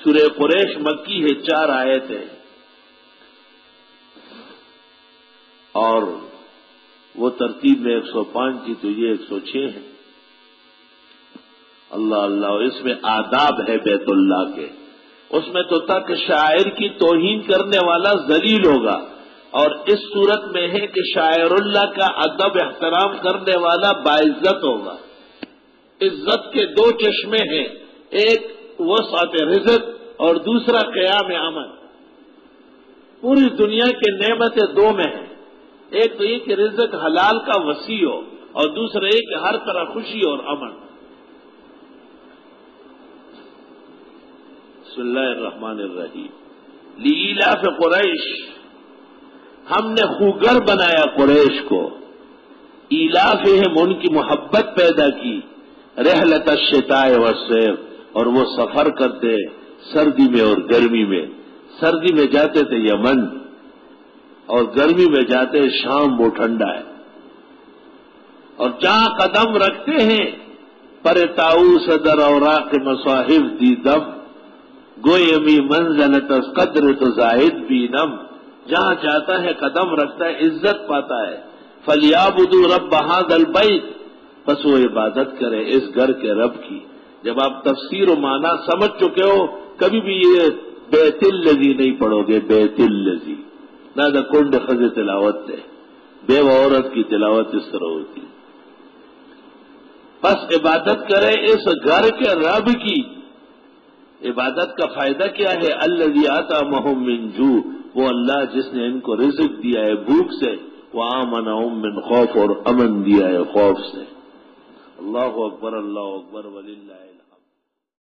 سورہ قریش مکی ہے، 4 آیتیں، اور وہ ترتیب میں 105 کی، تو یہ 106 ہے۔ اللہ اللہ، اس میں آداب ہے بیت اللہ کے، اس میں تو تک شاعر کی توہین کرنے والا ذلیل ہوگا، اور اس صورت میں ہے کہ شاعر اللہ کا ادب احترام کرنے والا باعزت ہوگا۔ عزت کے 2 چشمے ہیں، ایک وسعت رزق اور دوسرا قیام عمل۔ پوری دنیا کی نعمتیں 2 میں ہیں، ایک تو یہ کہ رزق حلال کا وسیع ہو، اور دوسرا یہ کہ ہر طرح خوشی اور امن۔ بسم اللہ الرحمن الرحیم۔ لإیلاف قریش، ہم نے خوگر بنایا قریش کو، ایلاف ہم ان کی محبت پیدا کی، رحلت الشتاء والصیف، اور وہ سفر کرتے سردی میں اور گرمی میں، سردی میں جاتے تھے یمن اور گرمی میں جاتے شام، وہ ٹھنڈا ہے، اور جہاں قدم رکھتے ہیں پر طاؤس در اوراق مصاحف دی دم، گویمی منزلت از قدر تو زاہد بینم، جہاں جاتا ہے قدم رکھتا ہے عزت پاتا ہے۔ فلیعبدوا رب ھذا البیت، پس وہ عبادت کرے اس گھر کے رب کی۔ جب آپ تفسیر و معنی سمجھ چکے ہو، کبھی بھی یہ بیت الذی نہیں پڑھو گے، بیت الذی نہ دا کنڈ خز تلاوت ہے، بیوہ عورت کی تلاوت اس طرح ہوتی۔ بس عبادت کرے اس گھر کے رب کی۔ عبادت کا فائدہ کیا ہے؟ الذی اطعمہم من جوع، وہ اللہ جس نے ان کو رزق دیا ہے بھوک سے، وآمنہم من خوف، اور امن دیا ہے خوف سے۔ اللہ اکبر، اللہ اکبر، وللہ